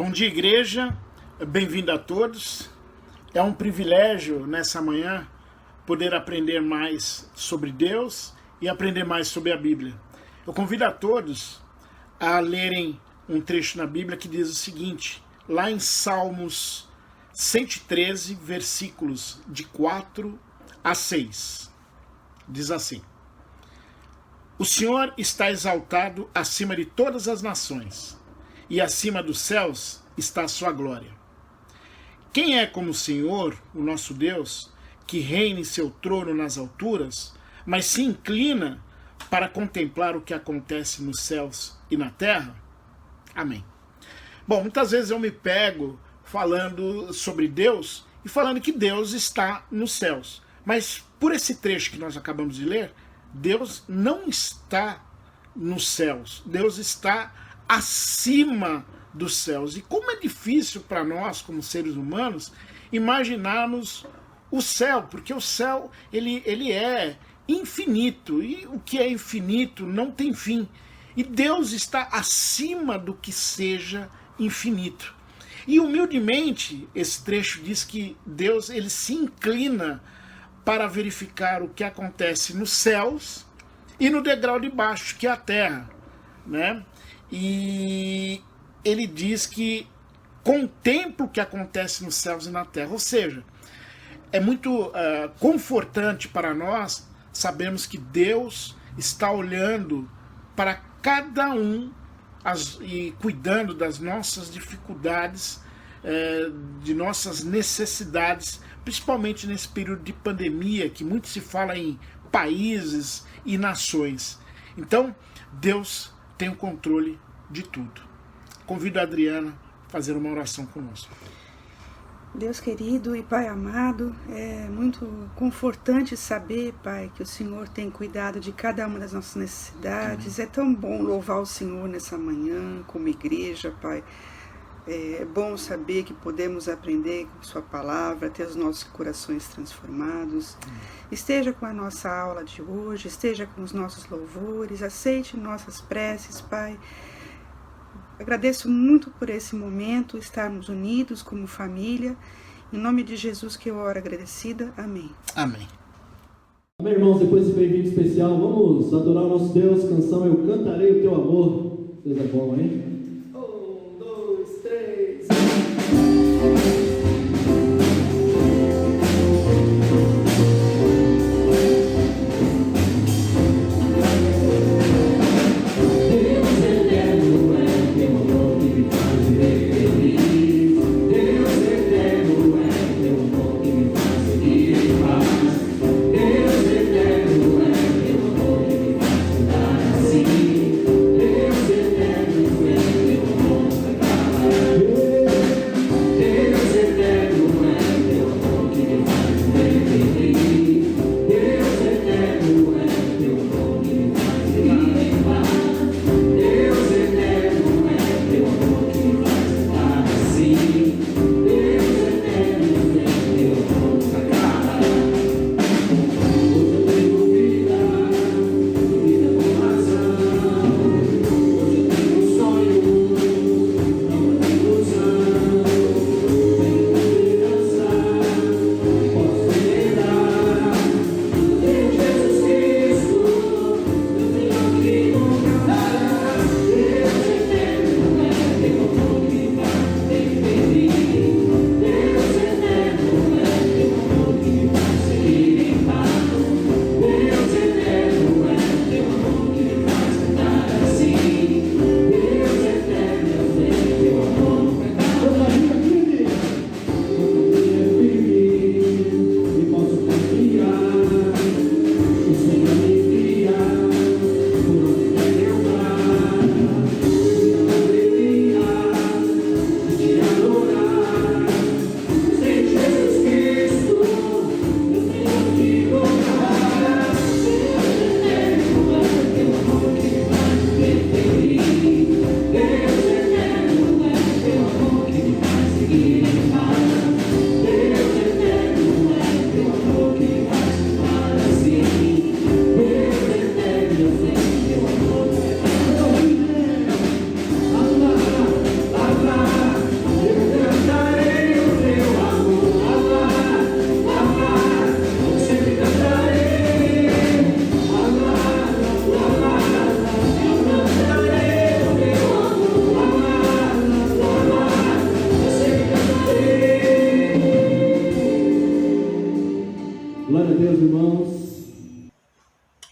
Bom dia, igreja, bem-vindo a todos. É um privilégio nessa manhã poder aprender mais sobre Deus e aprender mais sobre a Bíblia. Eu convido a todos a lerem um trecho na Bíblia que diz o seguinte, lá em Salmos 113, versículos de 4 a 6. Diz assim: O Senhor está exaltado acima de todas as nações, e acima dos céus está a sua glória. Quem é como o Senhor, o nosso Deus, que reina em seu trono nas alturas, mas se inclina para contemplar o que acontece nos céus e na terra? Amém. Bom, muitas vezes eu me pego falando sobre Deus e falando que Deus está nos céus. Mas por esse trecho que nós acabamos de ler, Deus não está nos céus. Deus está acima dos céus. E como é difícil para nós, como seres humanos, imaginarmos o céu, porque o céu ele é infinito, e o que é infinito não tem fim. E Deus está acima do que seja infinito. E humildemente, esse trecho diz que Deus ele se inclina para verificar o que acontece nos céus e no degrau de baixo, que é a terra. né? E ele diz que contempla o que acontece nos céus e na terra. Ou seja, é muito confortante para nós sabermos que Deus está olhando para cada um e cuidando das nossas dificuldades, de nossas necessidades, principalmente nesse período de pandemia, que muito se fala em países e nações. Então, Deus tem o controle de tudo. Convido a Adriana a fazer uma oração conosco. Deus querido e Pai amado, é muito confortante saber, Pai, que o Senhor tem cuidado de cada uma das nossas necessidades. É tão bom louvar o Senhor nessa manhã, como igreja, Pai. É bom saber que podemos aprender com Sua palavra, ter os nossos corações transformados. Esteja com a nossa aula de hoje, esteja com os nossos louvores, aceite nossas preces, Pai. Agradeço muito por esse momento, estarmos unidos como família. Em nome de Jesus que eu oro agradecida. Amém. Amém. Amém, irmãos. Depois desse bem-vindo especial, vamos adorar o nosso Deus. Canção Eu Cantarei o Teu Amor. Deus é bom, hein? 1, 2, 3...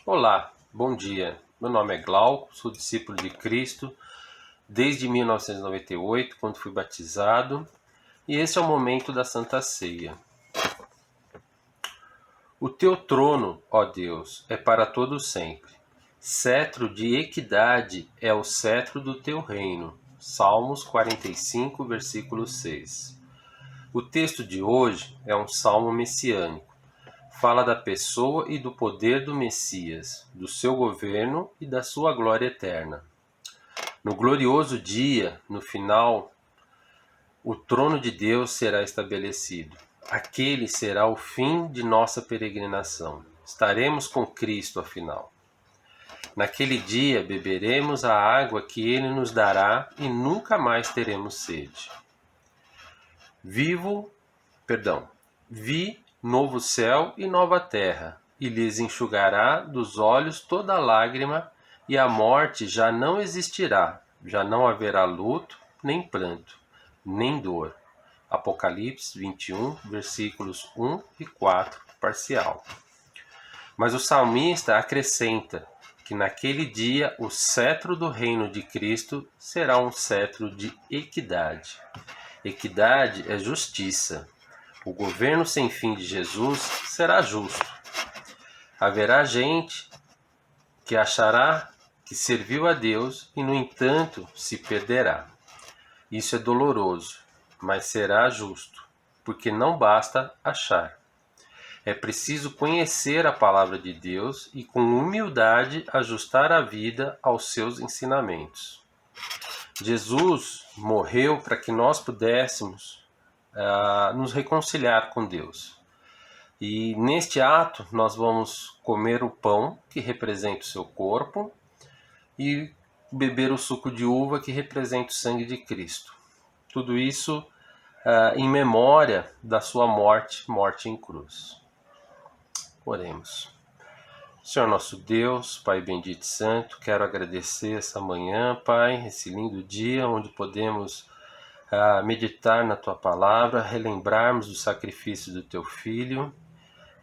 Olá, bom dia. Meu nome é Glauco, sou discípulo de Cristo desde 1998, quando fui batizado, e esse é o momento da Santa Ceia. O teu trono, ó Deus, é para todo sempre. Cetro de equidade é o cetro do teu reino. Salmos 45, versículo 6. O texto de hoje é um salmo messiânico. Fala da pessoa e do poder do Messias, do seu governo e da sua glória eterna. No glorioso dia, no final, o trono de Deus será estabelecido. Aquele será o fim de nossa peregrinação. Estaremos com Cristo, afinal. Naquele dia beberemos a água que Ele nos dará e nunca mais teremos sede. Vi novo céu e nova terra, e lhes enxugará dos olhos toda lágrima, e a morte já não existirá, já não haverá luto, nem pranto, nem dor. Apocalipse 21, versículos 1 e 4, parcial. Mas o salmista acrescenta que naquele dia o cetro do reino de Cristo será um cetro de equidade. Equidade é justiça. O governo sem fim de Jesus será justo. Haverá gente que achará que serviu a Deus e, no entanto, se perderá. Isso é doloroso, mas será justo, porque não basta achar. É preciso conhecer a palavra de Deus e, com humildade, ajustar a vida aos seus ensinamentos. Jesus morreu para que nós pudéssemos nos reconciliar com Deus. E neste ato nós vamos comer o pão, que representa o seu corpo, e beber o suco de uva, que representa o sangue de Cristo. Tudo isso em memória da sua morte em cruz. Oremos. Senhor nosso Deus, Pai bendito e santo, quero agradecer essa manhã, Pai, esse lindo dia onde podemos meditar na Tua palavra, relembrarmos do sacrifício do Teu Filho.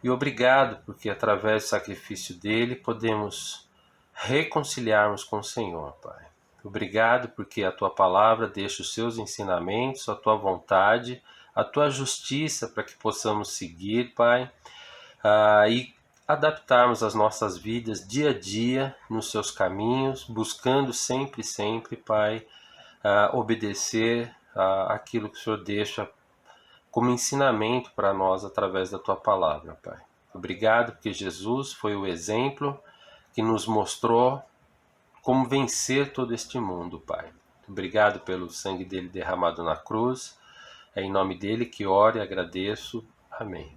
E obrigado, porque através do sacrifício dele podemos reconciliarmos com o Senhor, Pai. Obrigado, porque a Tua palavra deixa os seus ensinamentos, a Tua vontade, a Tua justiça para que possamos seguir, Pai, e adaptarmos as nossas vidas dia a dia nos seus caminhos, buscando sempre, Pai, obedecer aquilo que o Senhor deixa como ensinamento para nós através da Tua palavra, Pai. Obrigado porque Jesus foi o exemplo que nos mostrou como vencer todo este mundo, Pai. Obrigado pelo sangue dele derramado na cruz. É em nome dele que oro e agradeço. Amém.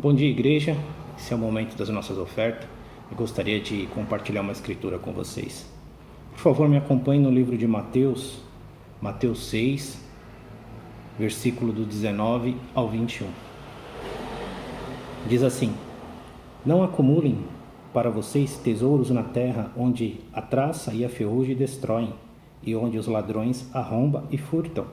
Bom dia, igreja. Esse é o momento das nossas ofertas. Eu gostaria de compartilhar uma escritura com vocês. Por favor, me acompanhe no livro de Mateus 6, versículo do 19 ao 21. Diz assim: Não acumulem para vocês tesouros na terra, onde a traça e a ferrugem destroem, e onde os ladrões arrombam e furtam.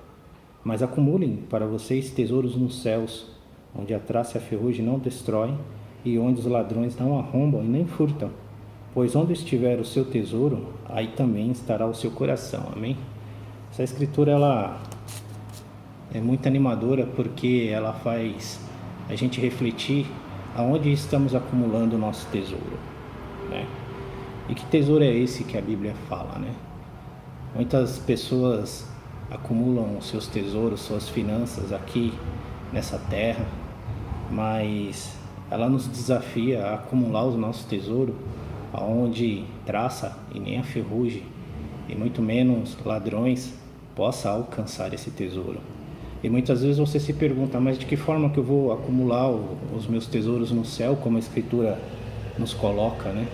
Mas acumulem para vocês tesouros nos céus, onde a traça e a ferrugem não destroem, e onde os ladrões não arrombam e nem furtam. Pois onde estiver o seu tesouro, aí também estará o seu coração. Amém? Essa escritura ela é muito animadora, porque ela faz a gente refletir aonde estamos acumulando o nosso tesouro, né? E que tesouro é esse que a Bíblia fala, né? Muitas pessoas acumulam os seus tesouros, suas finanças aqui nessa terra, mas ela nos desafia a acumular os nossos tesouros aonde traça e nem a ferrugem, e muito menos ladrões, possa alcançar esse tesouro. E muitas vezes você se pergunta, mas de que forma que eu vou acumular os meus tesouros no céu, como a Escritura nos coloca, né?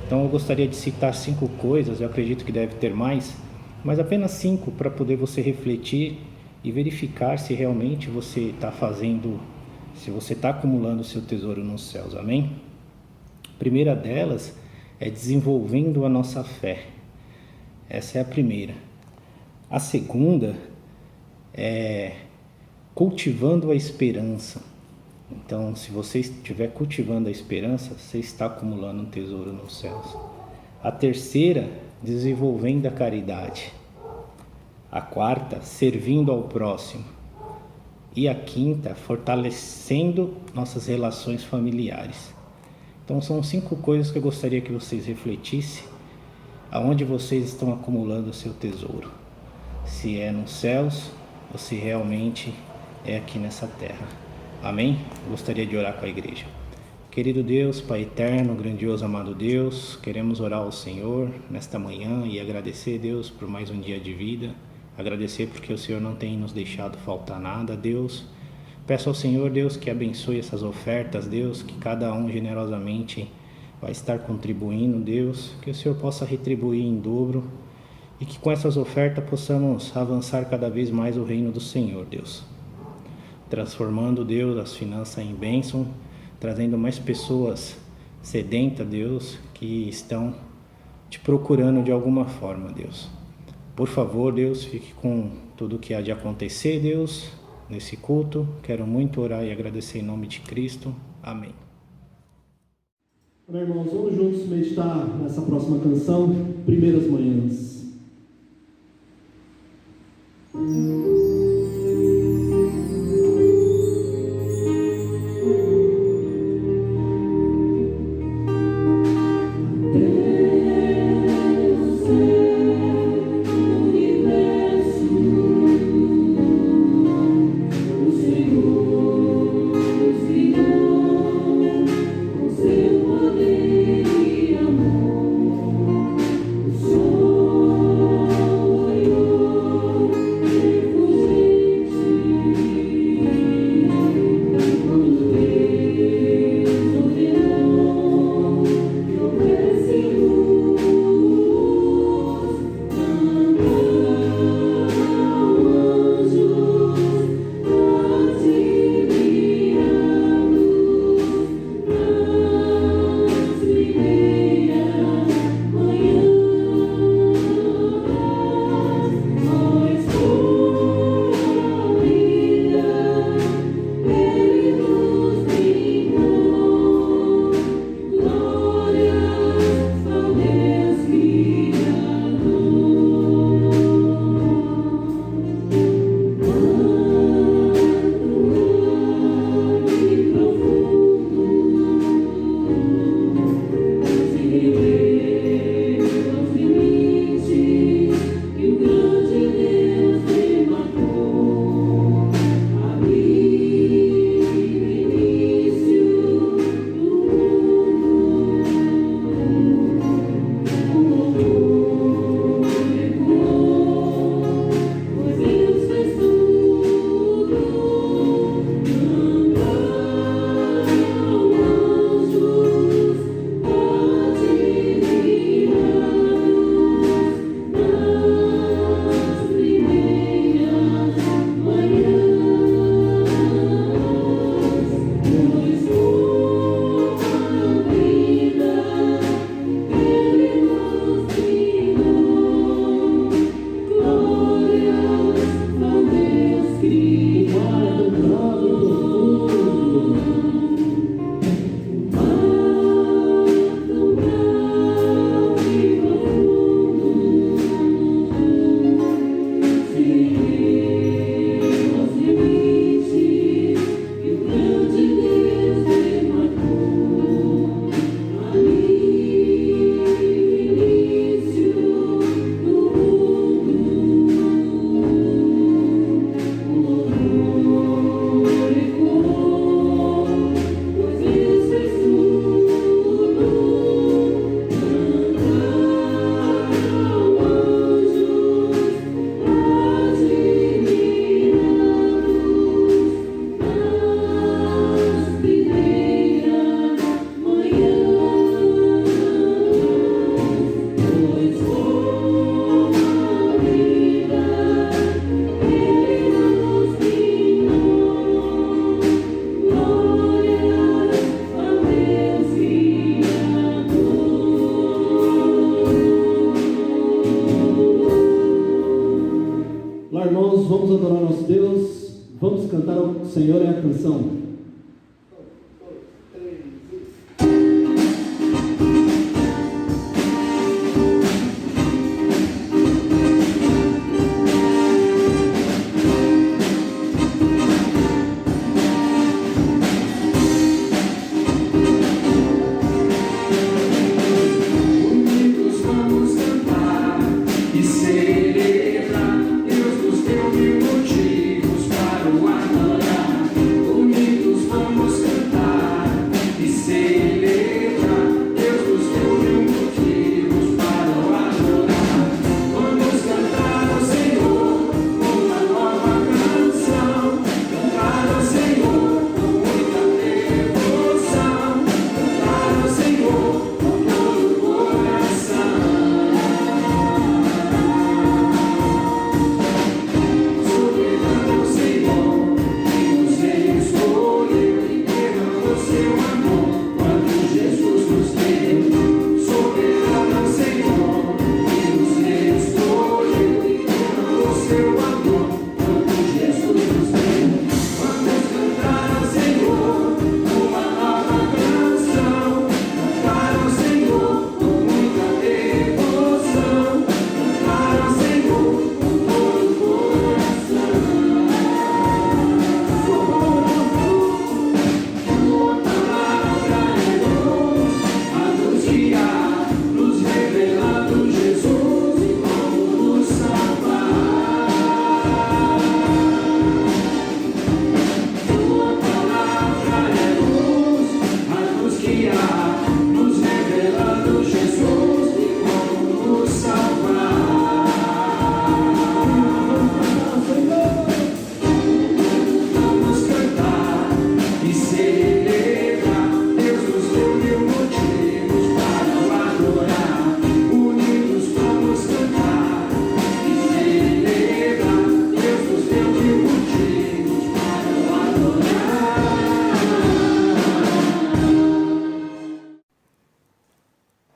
Então eu gostaria de citar 5 coisas, eu acredito que deve ter mais, mas apenas 5 para poder você refletir e verificar se realmente você está fazendo, se você está acumulando o seu tesouro nos céus, amém? A primeira delas é desenvolvendo a nossa fé. Essa é a primeira. A segunda é cultivando a esperança. Então, se você estiver cultivando a esperança, você está acumulando um tesouro nos céus. A terceira, desenvolvendo a caridade. A quarta, servindo ao próximo. E a quinta, fortalecendo nossas relações familiares. Então são 5 coisas que eu gostaria que vocês refletissem, aonde vocês estão acumulando o seu tesouro. Se é nos céus ou se realmente é aqui nessa terra. Amém? Gostaria de orar com a igreja. Querido Deus, Pai eterno, grandioso, amado Deus, queremos orar ao Senhor nesta manhã e agradecer, Deus, por mais um dia de vida. Agradecer porque o Senhor não tem nos deixado faltar nada, Deus. Peço ao Senhor, Deus, que abençoe essas ofertas, Deus, que cada um generosamente vai estar contribuindo, Deus, que o Senhor possa retribuir em dobro e que com essas ofertas possamos avançar cada vez mais o reino do Senhor, Deus. Transformando, Deus, as finanças em bênção, trazendo mais pessoas sedentas, Deus, que estão te procurando de alguma forma, Deus. Por favor, Deus, fique com tudo o que há de acontecer, Deus, nesse culto. Quero muito orar e agradecer em nome de Cristo. Amém. Amém, irmãos, vamos juntos meditar nessa próxima canção, Primeiras Manhãs. Senhor. Senhor é a canção.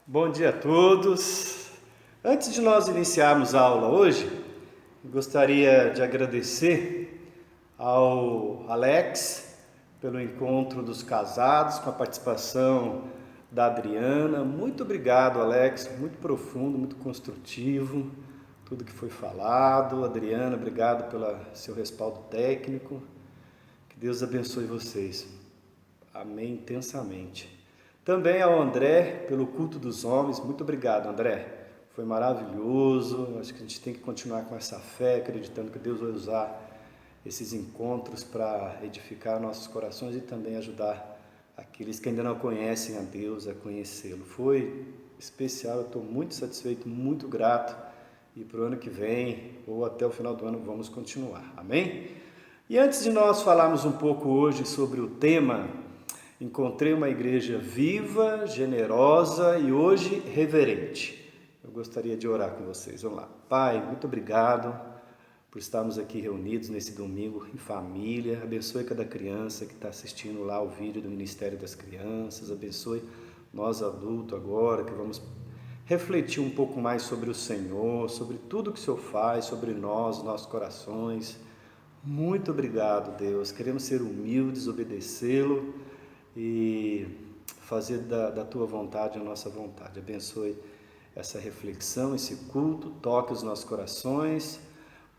Bom dia a todos. Antes de nós iniciarmos a aula hoje, gostaria de agradecer ao Alex pelo encontro dos casados, com a participação da Adriana. Muito obrigado, Alex, muito profundo, muito construtivo, tudo que foi falado. Adriana, obrigado pelo seu respaldo técnico. Que Deus abençoe vocês. Amém intensamente. Também ao André, pelo culto dos homens. Muito obrigado, André. Foi maravilhoso. Acho que a gente tem que continuar com essa fé, acreditando que Deus vai usar esses encontros para edificar nossos corações e também ajudar aqueles que ainda não conhecem a Deus a conhecê-lo. Foi especial, eu estou muito satisfeito, muito grato. E para o ano que vem, ou até o final do ano, vamos continuar. Amém? E antes de nós falarmos um pouco hoje sobre o tema, encontrei uma igreja viva, generosa e hoje reverente. Eu gostaria de orar com vocês. Vamos lá. Pai, muito obrigado por estarmos aqui reunidos nesse domingo em família. Abençoe cada criança que está assistindo lá o vídeo do Ministério das Crianças. Abençoe nós adultos agora que vamos refletir um pouco mais sobre o Senhor, sobre tudo que o Senhor faz, sobre nós, nossos corações. Muito obrigado, Deus. Queremos ser humildes, obedecê-lo e fazer da Tua vontade a nossa vontade. Abençoe essa reflexão, esse culto, toque os nossos corações,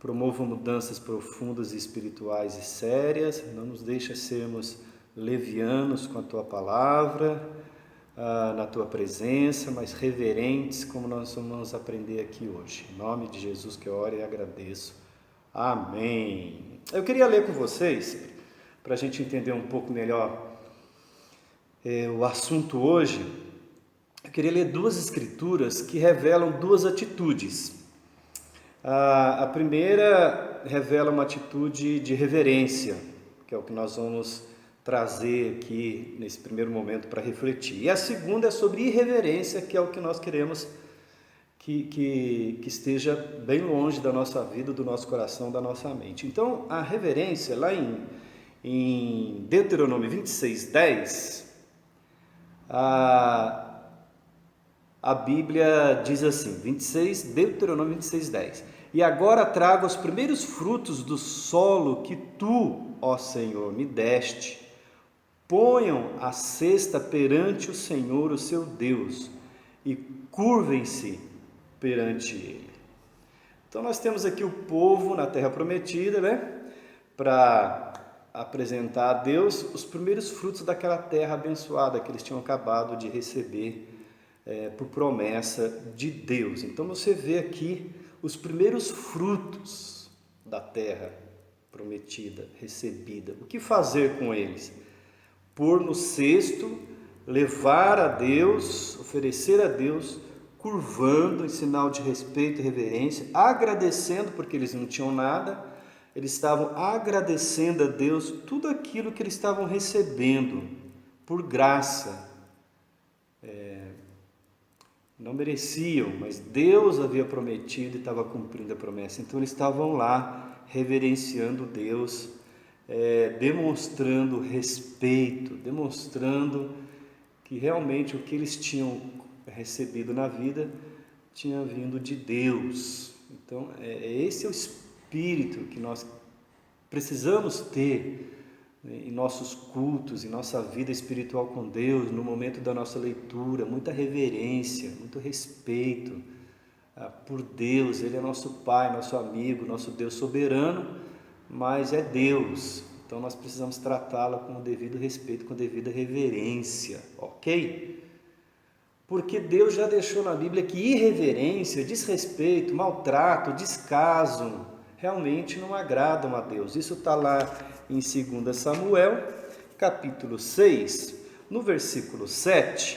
promova mudanças profundas e espirituais e sérias, não nos deixe sermos levianos com a Tua palavra, na Tua presença, mas reverentes como nós vamos aprender aqui hoje. Em nome de Jesus que eu oro e agradeço. Amém. Eu queria ler com vocês, para a gente entender um pouco melhor o assunto hoje. Eu queria ler duas escrituras que revelam duas atitudes. A primeira revela uma atitude de reverência, que é o que nós vamos trazer aqui nesse primeiro momento para refletir. E a segunda é sobre irreverência, que é o que nós queremos que esteja bem longe da nossa vida, do nosso coração, da nossa mente. Então, a reverência, lá em Deuteronômio 26:10, a Bíblia diz assim, Deuteronômio 26:10, E agora trago os primeiros frutos do solo que tu, ó Senhor, me deste. Ponham a cesta perante o Senhor, o seu Deus, e curvem-se perante ele. Então nós temos aqui o povo na terra prometida, né? Para apresentar a Deus os primeiros frutos daquela terra abençoada que eles tinham acabado de receber por promessa de Deus. Então você vê aqui os primeiros frutos da terra prometida, recebida. O que fazer com eles? Pôr no cesto, levar a Deus, oferecer a Deus, curvando em sinal de respeito e reverência, agradecendo porque eles não tinham nada, eles estavam agradecendo a Deus tudo aquilo que eles estavam recebendo por graça. Não mereciam, mas Deus havia prometido e estava cumprindo a promessa. Então eles estavam lá reverenciando Deus, demonstrando respeito, demonstrando que realmente o que eles tinham recebido na vida tinha vindo de Deus. Então esse é o espírito que nós precisamos ter em nossos cultos, em nossa vida espiritual com Deus, no momento da nossa leitura, muita reverência, muito respeito por Deus. Ele é nosso Pai, nosso amigo, nosso Deus soberano, mas é Deus. Então nós precisamos tratá-lo com o devido respeito, com a devida reverência, ok? Porque Deus já deixou na Bíblia que irreverência, desrespeito, maltrato, descaso, realmente não agradam a Deus. Isso está lá em 2 Samuel, capítulo 6, no versículo 7,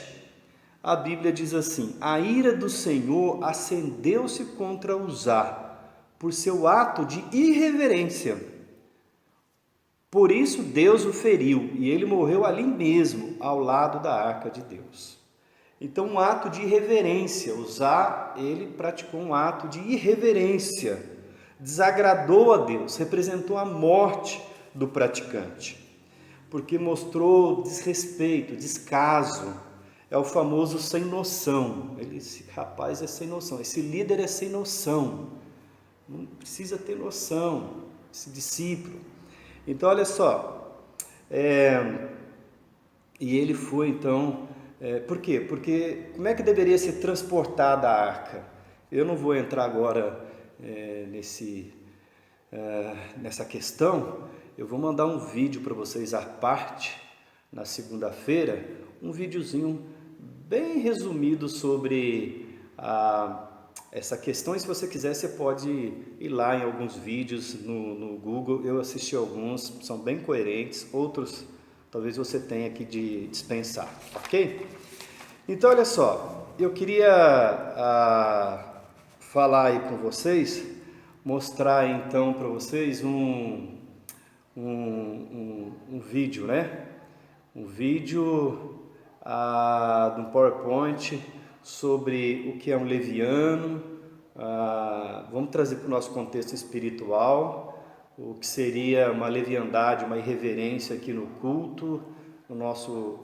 a Bíblia diz assim: a ira do Senhor acendeu-se contra Uzá, por seu ato de irreverência. Por isso Deus o feriu, e ele morreu ali mesmo, ao lado da arca de Deus. Então, um ato de irreverência. Uzá, ele praticou um ato de irreverência, desagradou a Deus, representou a morte do praticante, porque mostrou desrespeito, descaso. É o famoso sem noção. Esse rapaz é sem noção, esse líder é sem noção, não precisa ter noção, esse discípulo. Então olha só, e ele foi então, por quê? Porque como é que deveria ser transportada a arca? Eu não vou entrar agora nessa questão. Eu vou mandar um vídeo para vocês à parte, na segunda-feira, um videozinho bem resumido sobre essa questão. E se você quiser, você pode ir lá em alguns vídeos no Google. Eu assisti alguns, são bem coerentes, outros talvez você tenha que dispensar, ok? Então, olha só, eu queria falar aí com vocês, mostrar então para vocês um vídeo, né? Um vídeo de um PowerPoint sobre o que é um leviano. Vamos trazer para o nosso contexto espiritual o que seria uma leviandade, uma irreverência aqui no culto, no nosso,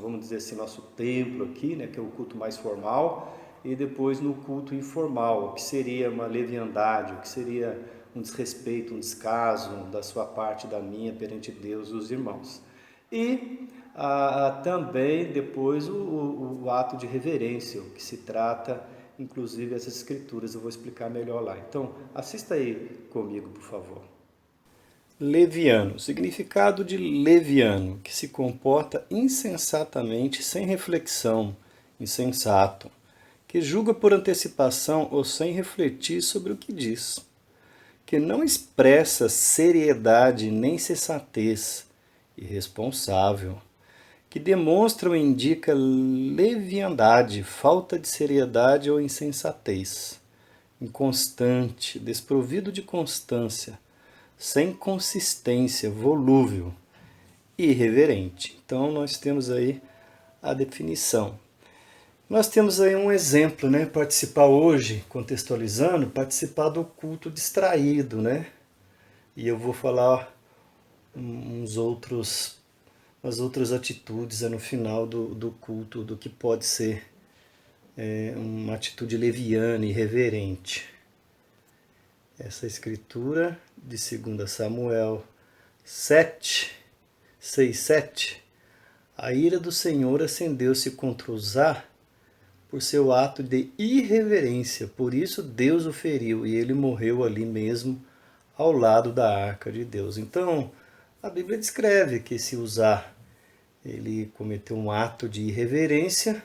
vamos dizer assim, nosso templo aqui, né? Que é o culto mais formal, e depois no culto informal, o que seria uma leviandade, o que seria um desrespeito, um descaso da sua parte, da minha, perante Deus e os irmãos. E também depois o ato de reverência, o que se trata, inclusive essas escrituras, eu vou explicar melhor lá. Então, assista aí comigo, por favor. Leviano, significado de leviano, que se comporta insensatamente, sem reflexão, insensato, que julga por antecipação ou sem refletir sobre o que diz, que não expressa seriedade nem sensatez, irresponsável, que demonstra ou indica leviandade, falta de seriedade ou insensatez, inconstante, desprovido de constância, sem consistência, volúvel, irreverente. Então nós temos aí a definição. Nós temos aí um exemplo, né? Participar hoje, contextualizando, participar do culto distraído, né? E eu vou falar umas outras atitudes no final do culto, do que pode ser uma atitude leviana, irreverente. essa escritura de 2 Samuel 6, 7. A ira do Senhor acendeu-se contra Uzá por seu ato de irreverência. Por isso Deus o feriu e ele morreu ali mesmo ao lado da arca de Deus. Então, a Bíblia descreve que esse Uzá, ele cometeu um ato de irreverência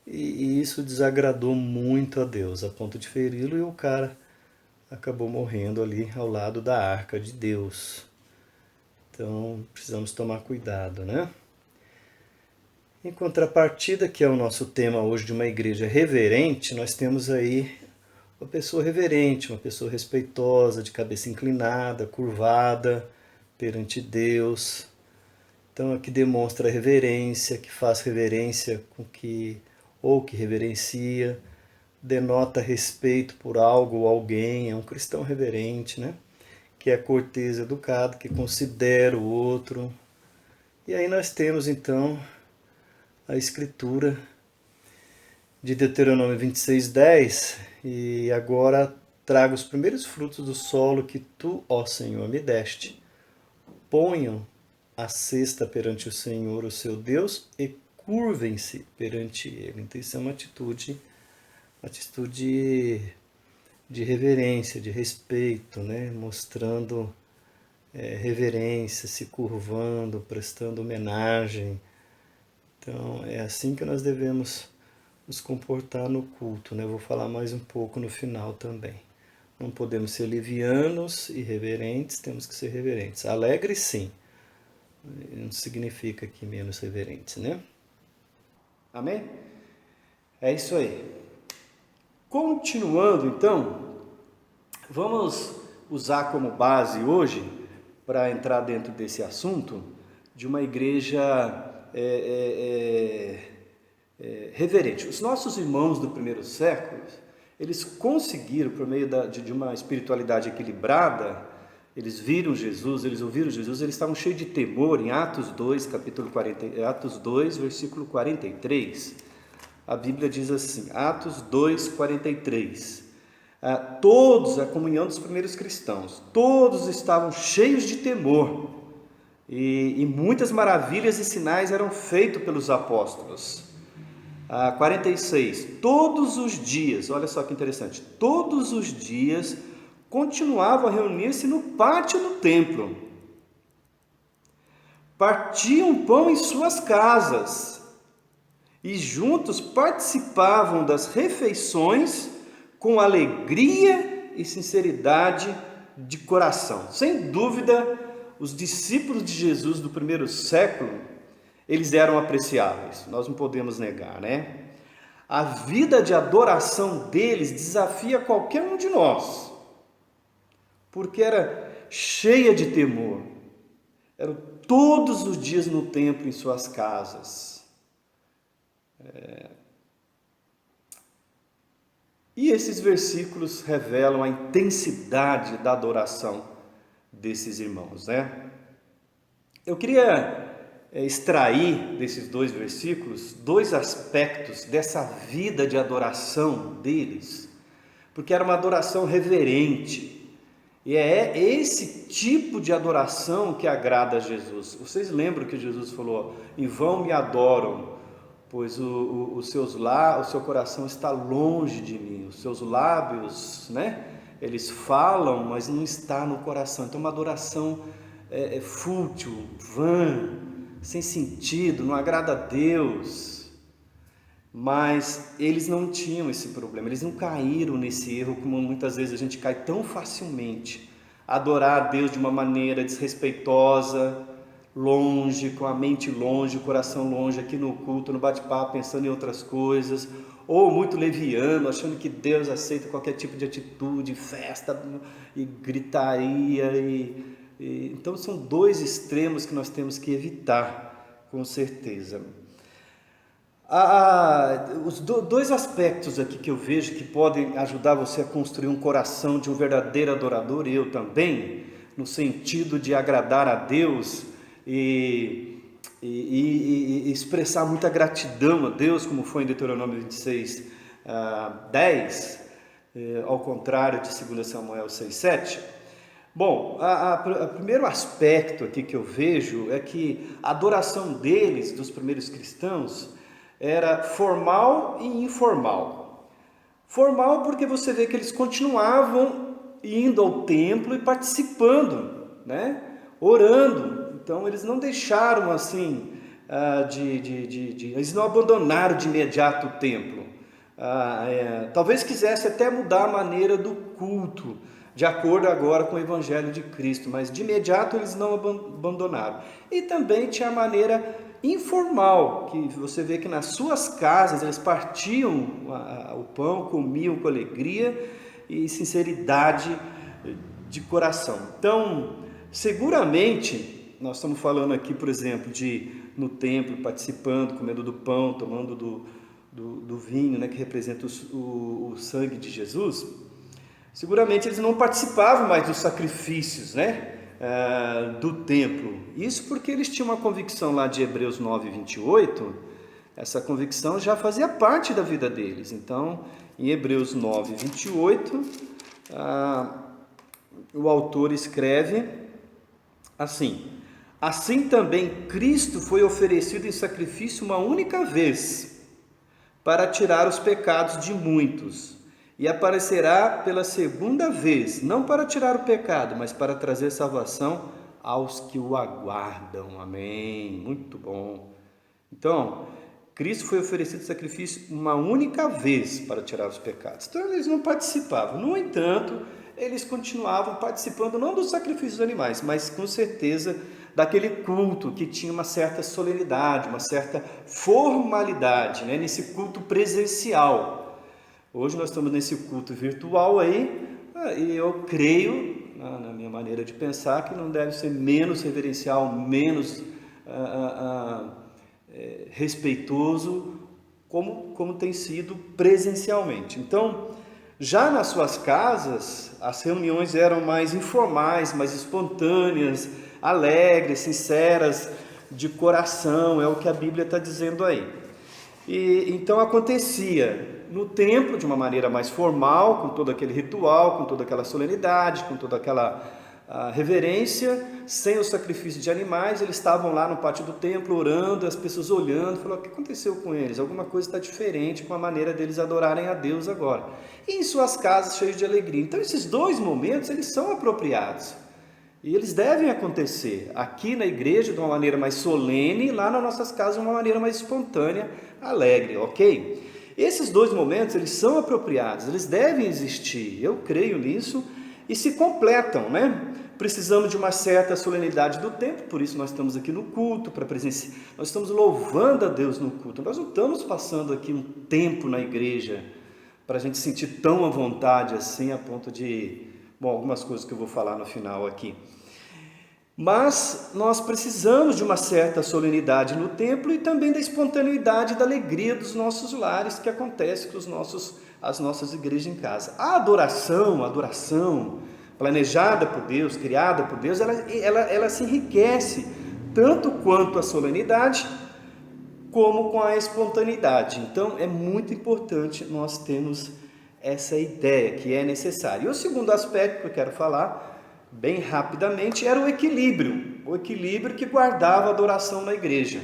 e isso desagradou muito a Deus, a ponto de feri-lo, e o cara acabou morrendo ali ao lado da arca de Deus. Então, precisamos tomar cuidado, né? Em contrapartida, que é o nosso tema hoje de uma igreja reverente, nós temos aí uma pessoa reverente, uma pessoa respeitosa, de cabeça inclinada, curvada perante Deus. Então, aqui demonstra reverência, que faz reverência com que reverencia, denota respeito por algo ou alguém, é um cristão reverente, né? Que é cortês, educado, que considera o outro. E aí nós temos então a escritura de Deuteronômio 26:10, e agora trago os primeiros frutos do solo que tu, ó Senhor, me deste. Ponham a cesta perante o Senhor, o seu Deus, e curvem-se perante ele. Então isso é uma atitude de reverência, de respeito, né? Mostrando reverência, se curvando, prestando homenagem. Então é assim que nós devemos nos comportar no culto, né? Eu vou falar mais um pouco no final também. Não podemos ser livianos e reverentes, temos que ser reverentes. Alegres, sim. Não significa que menos reverentes, né? Amém? É isso aí. Continuando, então, vamos usar como base hoje, para entrar dentro desse assunto, de uma igreja reverente. Os nossos irmãos do primeiro século, eles conseguiram, por meio de uma espiritualidade equilibrada, eles viram Jesus, eles ouviram Jesus, eles estavam cheios de temor. Em Atos 2, versículo 43, a Bíblia diz assim, Atos 2, 43, a comunhão dos primeiros cristãos, todos estavam cheios de temor, e muitas maravilhas e sinais eram feitos pelos apóstolos. 46, todos os dias, olha só que interessante, todos os dias continuavam a reunir-se no pátio do templo, partiam pão em suas casas e juntos participavam das refeições com alegria e sinceridade de coração. Sem dúvida, os discípulos de Jesus do primeiro século, eles eram apreciáveis, nós não podemos negar, né? A vida de adoração deles desafia qualquer um de nós, porque era cheia de temor, eram todos os dias no templo, em suas casas. E esses versículos revelam a intensidade da adoração desses irmãos, né? Eu queria extrair desses dois versículos dois aspectos dessa vida de adoração deles, porque era uma adoração reverente. E é esse tipo de adoração que agrada a Jesus. Vocês lembram que Jesus falou, em vão me adoram, pois o seu coração está longe de mim, os seus lábios, né? Eles falam, mas não está no coração. Então uma adoração fútil, vã, sem sentido, não agrada a Deus. Mas eles não tinham esse problema, eles não caíram nesse erro como muitas vezes a gente cai tão facilmente. Adorar a Deus de uma maneira desrespeitosa, longe, com a mente longe, o coração longe, aqui no culto, no bate-papo, pensando em outras coisas, ou muito leviano, achando que Deus aceita qualquer tipo de atitude, festa e gritaria. Então são dois extremos que nós temos que evitar, com certeza. Os dois aspectos aqui que eu vejo que podem ajudar você a construir um coração de um verdadeiro adorador, e eu também, no sentido de agradar a Deus e expressar muita gratidão a Deus, como foi em Deuteronômio 26, 10, ao contrário de 2 Samuel 6,7. Bom, o primeiro aspecto aqui que eu vejo é que a adoração deles, dos primeiros cristãos, era formal e informal. Formal porque você vê que eles continuavam indo ao templo e participando, né? Orando. Então eles não deixaram assim, eles não abandonaram de imediato o templo. Talvez quisesse até mudar a maneira do culto, de acordo agora com o Evangelho de Cristo, mas de imediato eles não abandonaram. E também tinha a maneira informal, que você vê que nas suas casas eles partiam o pão, comiam com alegria e sinceridade de coração. Então, seguramente, nós estamos falando aqui, por exemplo, de ir no templo, participando, comendo do pão, tomando do vinho, né, que representa o sangue de Jesus. Seguramente eles não participavam mais dos sacrifícios, né, do templo. Isso porque eles tinham uma convicção lá de Hebreus 9:28, essa convicção já fazia parte da vida deles. Então, em Hebreus 9:28, o autor escreve assim: assim também Cristo foi oferecido em sacrifício uma única vez, para tirar os pecados de muitos, e aparecerá pela segunda vez, não para tirar o pecado, mas para trazer salvação aos que o aguardam. Amém. Muito bom. Então, Cristo foi oferecido em sacrifício uma única vez para tirar os pecados. Então, eles não participavam. No entanto, eles continuavam participando não dos sacrifícios dos animais, mas com certeza daquele culto que tinha uma certa solenidade, uma certa formalidade, né? Nesse culto presencial. Hoje nós estamos nesse culto virtual aí, e eu creio, na minha maneira de pensar, que não deve ser menos reverencial, menos respeitoso, como tem sido presencialmente. Então, já nas suas casas, as reuniões eram mais informais, mais espontâneas, alegres, sinceras, de coração, é o que a Bíblia está dizendo aí. E então acontecia no templo de uma maneira mais formal, com todo aquele ritual, com toda aquela solenidade, com toda aquela reverência, sem o sacrifício de animais. Eles estavam lá no pátio do templo orando, as pessoas olhando, falando: o que aconteceu com eles? Alguma coisa está diferente com a maneira deles adorarem a Deus agora. E em suas casas cheios de alegria. Então esses dois momentos, eles são apropriados. E eles devem acontecer aqui na igreja de uma maneira mais solene, e lá nas nossas casas de uma maneira mais espontânea, alegre, ok? Esses dois momentos, eles são apropriados, eles devem existir, eu creio nisso, e se completam, né? Precisamos de uma certa solenidade do tempo, por isso nós estamos aqui no culto, para presenciar, nós estamos louvando a Deus no culto, nós não estamos passando aqui um tempo na igreja para a gente sentir tão à vontade assim, a ponto de, bom, algumas coisas que eu vou falar no final aqui. Mas nós precisamos de uma certa solenidade no templo e também da espontaneidade e da alegria dos nossos lares, que acontece com as nossas igrejas em casa. A adoração planejada por Deus, criada por Deus, ela se enriquece tanto quanto a solenidade, como com a espontaneidade. Então é muito importante nós termos essa ideia que é necessária. E o segundo aspecto que eu quero falar bem rapidamente era o equilíbrio que guardava a adoração na igreja.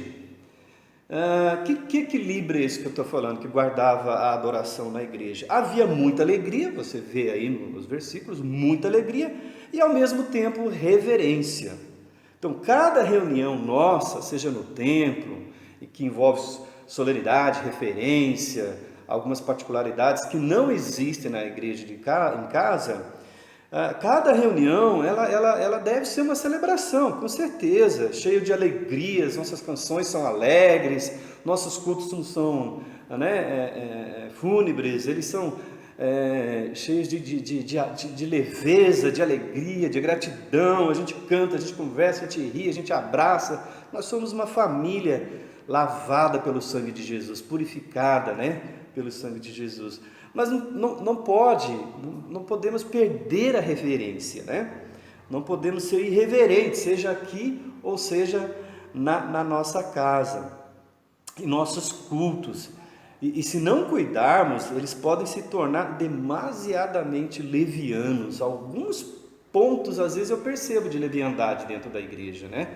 Que equilíbrio é esse que eu estou falando, que guardava a adoração na igreja? Havia muita alegria, você vê aí nos versículos, muita alegria, e ao mesmo tempo reverência. Então cada reunião nossa, seja no templo, e que envolve solenidade, referência, algumas particularidades que não existem na igreja em casa, cada reunião ela deve ser uma celebração, com certeza, cheio de alegrias. Nossas canções são alegres, nossos cultos não são fúnebres, eles são cheios de leveza, de alegria, de gratidão. A gente canta, a gente conversa, a gente ri, a gente abraça. Nós somos uma família lavada pelo sangue de Jesus, purificada, né, pelo sangue de Jesus. Mas não podemos perder a reverência, né? Não podemos ser irreverentes, seja aqui ou seja na nossa casa, em nossos cultos. E se não cuidarmos, eles podem se tornar demasiadamente levianos. Alguns pontos, às vezes, eu percebo de leviandade dentro da igreja, né?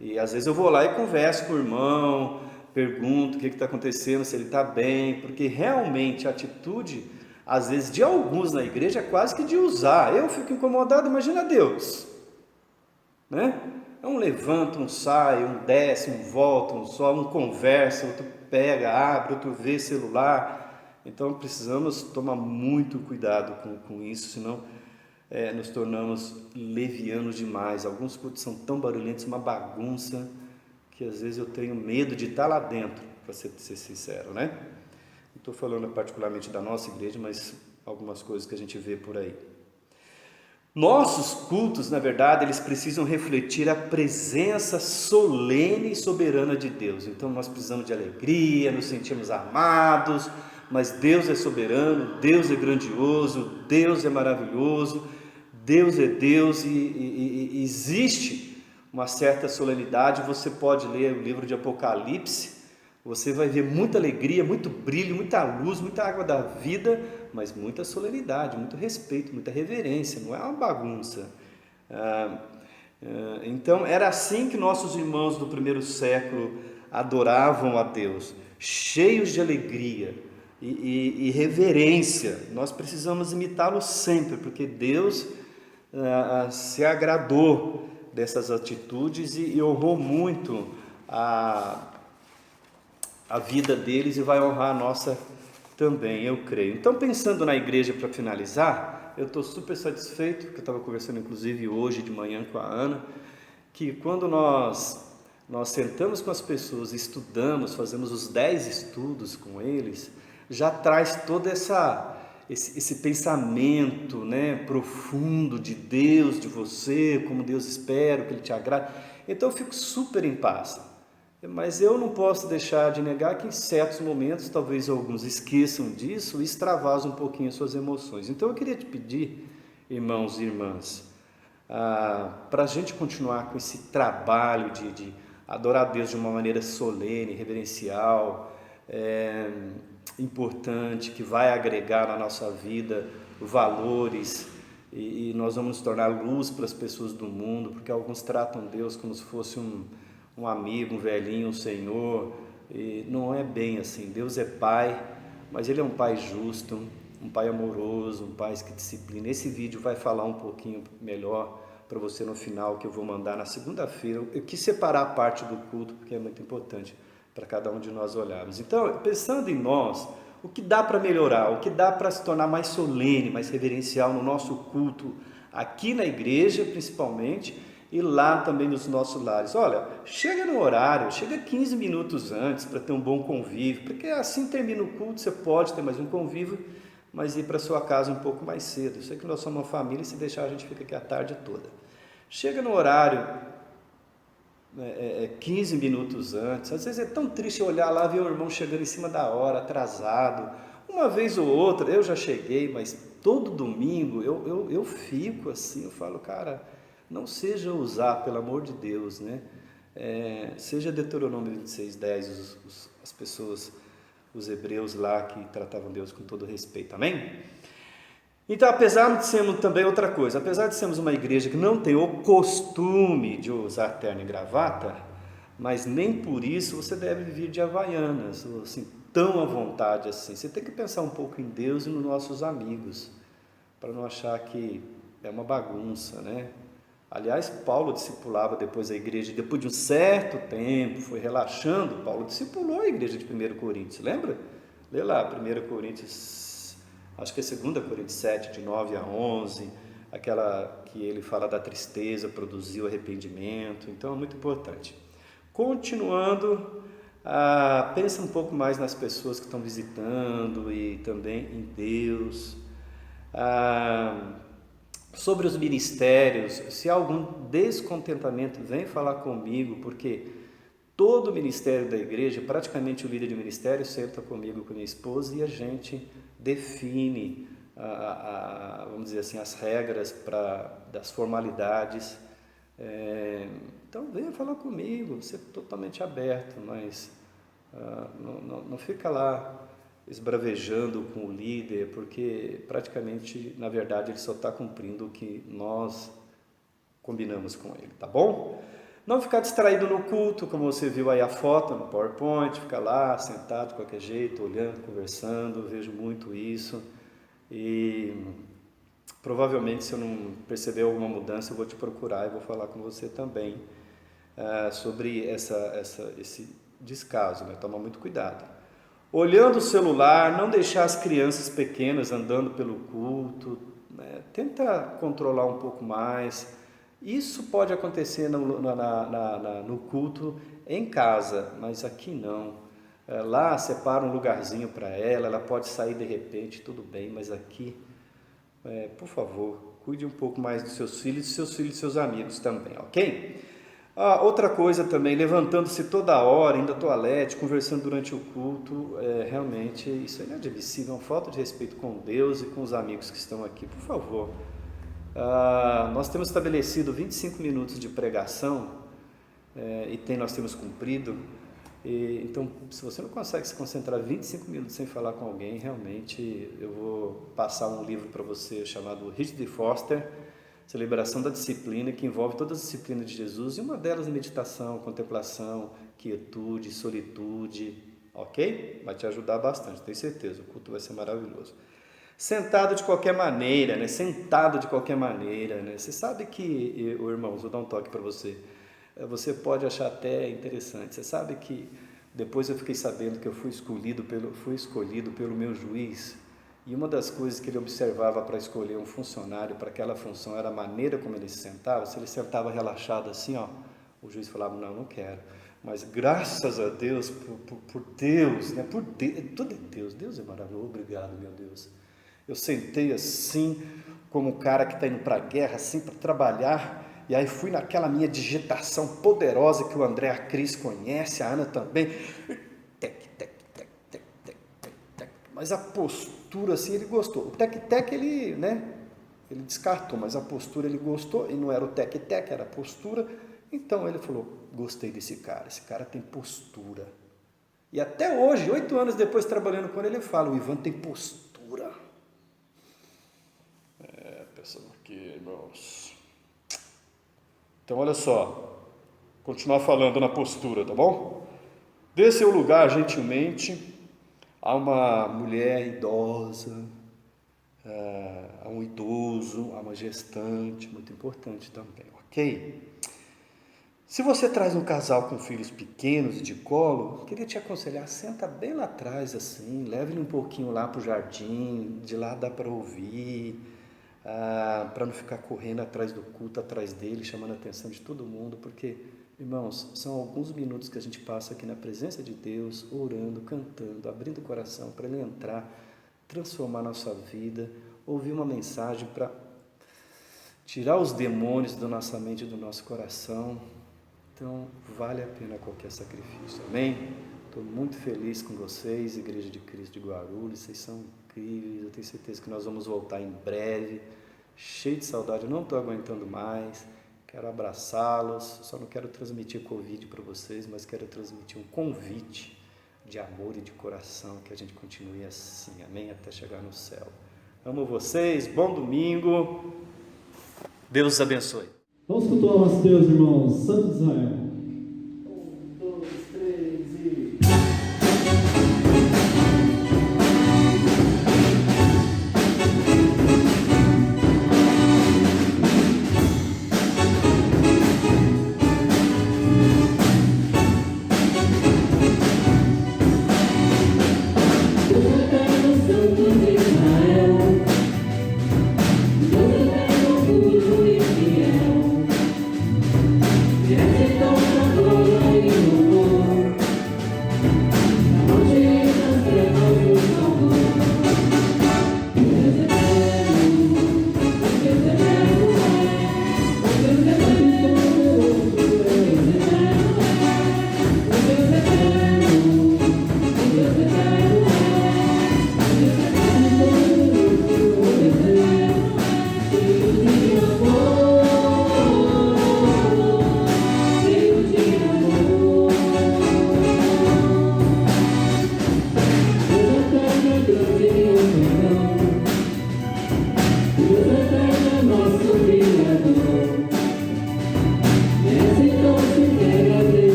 E às vezes eu vou lá e converso com o irmão, pergunto o que está acontecendo, se ele está bem, porque realmente a atitude, às vezes, de alguns na igreja é quase que de usar. Eu fico incomodado, imagina Deus, né? Um levanta, um sai, um desce, um volta, um sobe, um conversa, outro pega, abre, outro vê celular. Então precisamos tomar muito cuidado com isso, senão nos tornamos levianos demais. Alguns cultos são tão barulhentos, uma bagunça, que às vezes eu tenho medo de estar lá dentro, para ser sincero, né? Não estou falando particularmente da nossa igreja, mas algumas coisas que a gente vê por aí. Nossos cultos, na verdade, eles precisam refletir a presença solene e soberana de Deus. Então nós precisamos de alegria, nos sentimos amados, mas Deus é soberano, Deus é grandioso, Deus é maravilhoso, Deus é Deus e existe uma certa solenidade. Você pode ler o livro de Apocalipse, você vai ver muita alegria, muito brilho, muita luz, muita água da vida, mas muita solenidade, muito respeito, muita reverência, não é uma bagunça. Então era assim que nossos irmãos do primeiro século adoravam a Deus, cheios de alegria e reverência. Nós precisamos imitá-lo sempre, porque Deus se agradou dessas atitudes e honrou muito a vida deles e vai honrar a nossa também, eu creio. Então, pensando na igreja para finalizar, eu estou super satisfeito, que eu estava conversando inclusive hoje de manhã com a Ana, que quando nós sentamos com as pessoas, estudamos, fazemos os 10 estudos com eles, já traz todo esse pensamento, né, profundo de Deus, de você, como Deus espera, que Ele te agrada. Então eu fico super em paz. Mas eu não posso deixar de negar que em certos momentos, talvez alguns esqueçam disso e extravasam um pouquinho as suas emoções. Então eu queria te pedir, irmãos e irmãs, para a gente continuar com esse trabalho de adorar a Deus de uma maneira solene, reverencial, importante, que vai agregar na nossa vida valores e nós vamos nos tornar luz para as pessoas do mundo, porque alguns tratam Deus como se fosse um amigo, um velhinho, um senhor, e não é bem assim. Deus é Pai, mas Ele é um Pai justo, um Pai amoroso, um Pai que disciplina. Esse vídeo vai falar um pouquinho melhor para você no final, que eu vou mandar na segunda-feira. Eu quis separar a parte do culto, porque é muito importante para cada um de nós olharmos. Então, pensando em nós, o que dá para melhorar, o que dá para se tornar mais solene, mais reverencial no nosso culto, aqui na igreja principalmente, e lá também nos nossos lares. Olha, chega no horário, chega 15 minutos antes para ter um bom convívio, porque assim termina o culto, você pode ter mais um convívio, mas ir para sua casa um pouco mais cedo. Eu sei que nós somos uma família e se deixar a gente fica aqui a tarde toda. Chega no horário 15 minutos antes. Às vezes é tão triste olhar lá, ver o irmão chegando em cima da hora, atrasado. Uma vez ou outra, eu já cheguei, mas todo domingo eu fico assim, eu falo, cara, não seja usar, pelo amor de Deus, né? Seja Deuteronômio 26:10, as pessoas, os hebreus lá que tratavam Deus com todo respeito, amém? Então, apesar de sermos também outra coisa, apesar de sermos uma igreja que não tem o costume de usar terno e gravata, mas nem por isso você deve vir de havaianas, ou assim, tão à vontade assim. Você tem que pensar um pouco em Deus e nos nossos amigos, para não achar que é uma bagunça, né? Aliás, Paulo discipulava depois a igreja, depois de um certo tempo, foi relaxando, Paulo discipulou a igreja de 1 Coríntios, lembra? Lê lá, 1 Coríntios, acho que é 2 Coríntios 7, de 9 a 11, aquela que ele fala da tristeza, produziu arrependimento, então é muito importante. Continuando, pensa um pouco mais nas pessoas que estão visitando e também em Deus. Sobre os ministérios, se há algum descontentamento, vem falar comigo, porque todo o ministério da igreja, praticamente o líder de ministério, senta comigo, com minha esposa, e a gente define, vamos dizer assim, as regras das formalidades. Então venha falar comigo, você é totalmente aberto, mas Não fica lá esbravejando com o líder, porque praticamente, na verdade, ele só está cumprindo o que nós combinamos com ele, tá bom? Não ficar distraído no culto, como você viu aí a foto no PowerPoint, ficar lá sentado de qualquer jeito, olhando, conversando, eu vejo muito isso. E provavelmente, se eu não perceber alguma mudança, eu vou te procurar e vou falar com você também sobre esse descaso, né? Toma muito cuidado. Olhando o celular, não deixar as crianças pequenas andando pelo culto, né? Tenta controlar um pouco mais. Isso pode acontecer no culto em casa, mas aqui não. Lá separa um lugarzinho para ela, ela pode sair de repente, tudo bem, mas aqui, por favor, cuide um pouco mais dos seus filhos e seus amigos também, ok? Outra coisa também, levantando-se toda hora, indo à toalete, conversando durante o culto, realmente isso é inadmissível, é uma falta de respeito com Deus e com os amigos que estão aqui, por favor. Nós temos estabelecido 25 minutos de pregação nós temos cumprido. Então, se você não consegue se concentrar 25 minutos sem falar com alguém, realmente eu vou passar um livro para você chamado Richard Foster, Celebração da Disciplina, que envolve todas as disciplinas de Jesus, e uma delas meditação, contemplação, quietude, solitude, ok? Vai te ajudar bastante, tenho certeza, o culto vai ser maravilhoso. Sentado de qualquer maneira, né? Sentado de qualquer maneira, né? Você sabe que, irmãos, vou dar um toque para você, você pode achar até interessante, você sabe que depois eu fiquei sabendo que eu fui escolhido pelo meu juiz, e uma das coisas que ele observava para escolher um funcionário para aquela função era a maneira como ele se sentava. Se ele sentava relaxado assim, o juiz falava, não quero. Mas graças a Deus, por Deus, né? Tudo é Deus, Deus é maravilhoso, obrigado, meu Deus. Eu sentei assim, como um cara que está indo para a guerra, assim, para trabalhar, e aí fui naquela minha digitação poderosa que o André, a Cris conhece, a Ana também, mas a postura, assim, ele gostou. O tec-tec, ele descartou, mas a postura ele gostou, e não era o tec-tec, era a postura. Então ele falou, gostei desse cara, esse cara tem postura. E até hoje, 8 anos depois trabalhando com ele fala, o Ivan tem postura. Pensando aqui, irmãos. Então olha só, continuar falando na postura, tá bom? Dê seu lugar gentilmente a uma mulher idosa, a um idoso, a uma gestante, muito importante também, ok? Se você traz um casal com filhos pequenos de colo, queria te aconselhar, senta bem lá atrás assim, leve ele um pouquinho lá para o jardim, de lá dá para ouvir, para não ficar correndo atrás do culto, atrás dele, chamando a atenção de todo mundo, porque, irmãos, são alguns minutos que a gente passa aqui na presença de Deus, orando, cantando, abrindo o coração para Ele entrar, transformar a nossa vida, ouvir uma mensagem para tirar os demônios da nossa mente e do nosso coração. Então, vale a pena qualquer sacrifício, amém? Estou muito feliz com vocês, Igreja de Cristo de Guarulhos, vocês são incríveis, eu tenho certeza que nós vamos voltar em breve, cheio de saudade, eu não estou aguentando mais, quero abraçá-los, só não quero transmitir Covid para vocês, mas quero transmitir um convite de amor e de coração, que a gente continue assim, amém? Até chegar no céu. Amo vocês, bom domingo, Deus os abençoe. Vamos cultuar nosso Deus, irmãos, Santo de Israel.